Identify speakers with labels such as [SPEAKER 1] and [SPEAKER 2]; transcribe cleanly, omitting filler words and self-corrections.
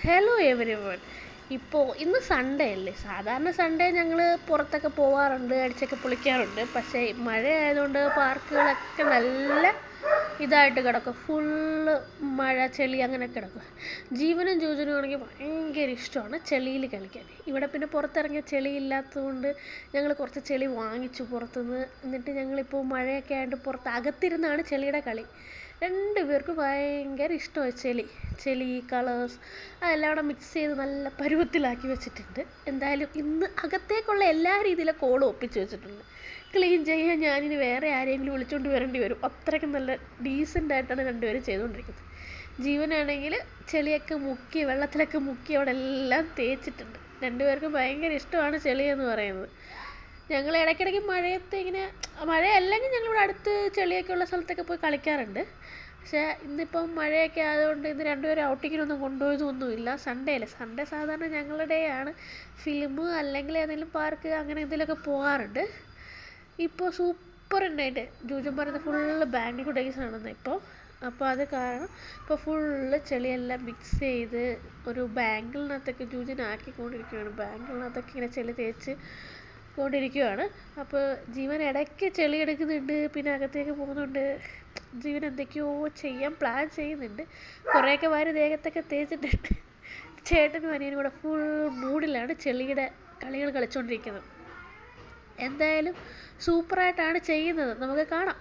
[SPEAKER 1] Hello every one. ഇന്ന് Sunday അല്ലേ. സാധാരണ സൺഡേ ഞങ്ങൾ പുറത്തൊക്കെ പോവാറുണ്ട്, അടിച്ചൊക്കെ പൊളിക്കാറുണ്ട്. പക്ഷേ മഴ ആയതുകൊണ്ട് പാർക്കുകളൊക്കെ നല്ല ഇതായിട്ട് കിടക്കും. ഫുള്ള് മഴ, ചെളി അങ്ങനെ കിടക്കും. ജീവനും ജൂജനും ആണെങ്കിൽ ഭയങ്കര ഇഷ്ടമാണ് ചെളിയിൽ കളിക്കാൻ. ഇവിടെ പിന്നെ പുറത്തിറങ്ങിയ ചെളി ഇല്ലാത്തതുകൊണ്ട് ഞങ്ങൾ കുറച്ച് ചെളി വാങ്ങിച്ചു പുറത്തുനിന്ന്. എന്നിട്ട് ഞങ്ങളിപ്പോൾ മഴയൊക്കെ ആയതുകൊണ്ട് പുറത്ത് അകത്തിരുന്നാണ് ചെളിയുടെ കളി. രണ്ടുപേർക്കും ഭയങ്കര ഇഷ്ടമായി ചെളി കളേഴ്സ് അതെല്ലാം കൂടെ മിക്സ് ചെയ്ത് നല്ല പരുവത്തിലാക്കി വെച്ചിട്ടുണ്ട്. എന്തായാലും ഇന്ന് അകത്തേക്കുള്ള എല്ലാ രീതിയിലും കോളും ഒപ്പിച്ച് വെച്ചിട്ടുണ്ട്. ക്ലീൻ ചെയ്യാൻ ഞാനിനി വേറെ ആരെങ്കിലും വിളിച്ചുകൊണ്ട് വരേണ്ടി വരും. അത്രയ്ക്കും നല്ല ഡീസൻ്റായിട്ടാണ് രണ്ടുപേരും ചെയ്തുകൊണ്ടിരിക്കുന്നത്. ജീവനാണെങ്കിൽ ചെളിയൊക്കെ മുക്കി, വെള്ളത്തിലൊക്കെ മുക്കി അവിടെ എല്ലാം തേച്ചിട്ടുണ്ട്. രണ്ടുപേർക്കും ഭയങ്കര ഇഷ്ടമാണ് ചെളി എന്ന് പറയുന്നത്. ഞങ്ങൾ ഇടയ്ക്കിടയ്ക്ക് മഴയത്ത് ഇങ്ങനെ മഴയല്ലെങ്കിൽ ഞങ്ങളിവിടെ അടുത്ത് ചെളിയൊക്കെ ഉള്ള സ്ഥലത്തൊക്കെ പോയി കളിക്കാറുണ്ട്. പക്ഷേ ഇന്നിപ്പം മഴയൊക്കെ ആയതുകൊണ്ട് ഇന്ന് രണ്ടുപേരും ഔട്ടിങ്ങിനൊന്നും കൊണ്ടുപോയതൊന്നുമില്ല. സൺഡേ അല്ലേ. സൺഡേ സാധാരണ ഞങ്ങളുടെ ആണ്. ഫിലിം അല്ലെങ്കിൽ ഏതെങ്കിലും പാർക്ക് അങ്ങനെ എന്തെങ്കിലുമൊക്കെ പോകാറുണ്ട്. ഇപ്പോൾ സൂപ്പറുണ്ടായിട്ട് ജൂജൻ പറയുന്നത് ഫുള്ള് ബാംഗ്ലൂർ ഡേയ്സ് ആണെന്ന് ഇപ്പോൾ. അപ്പോൾ അത് കാരണം ഇപ്പോൾ ഫുള്ള് ചെളിയെല്ലാം മിക്സ് ചെയ്ത് ഒരു ബാങ്കിളിനകത്തൊക്കെ ജൂജൻ ആക്കിക്കൊണ്ടിരിക്കുകയാണ്. ബാങ്കിളിനകത്തൊക്കെ ഇങ്ങനെ ചെളി തേച്ച് കൊണ്ടിരിക്കുകയാണ്. അപ്പോൾ ജീവൻ ഇടയ്ക്ക് ചെളി എടുക്കുന്നുണ്ട്, പിന്നെ അകത്തേക്ക് പോകുന്നുണ്ട്. ജീവൻ എന്തൊക്കെയോ ചെയ്യാൻ പ്ലാൻ ചെയ്യുന്നുണ്ട്. കുറേയൊക്കെ വാരി ദേഹത്തൊക്കെ തേച്ചിട്ടുണ്ട്. ചേട്ടനും അനിയനും കൂടെ ഫുൾ മൂഡിലാണ് ചെളിയുടെ കളികൾ കളിച്ചുകൊണ്ടിരിക്കുന്നത്. എന്തായാലും സൂപ്പറായിട്ടാണ് ചെയ്യുന്നത്. നമുക്ക് കാണാം.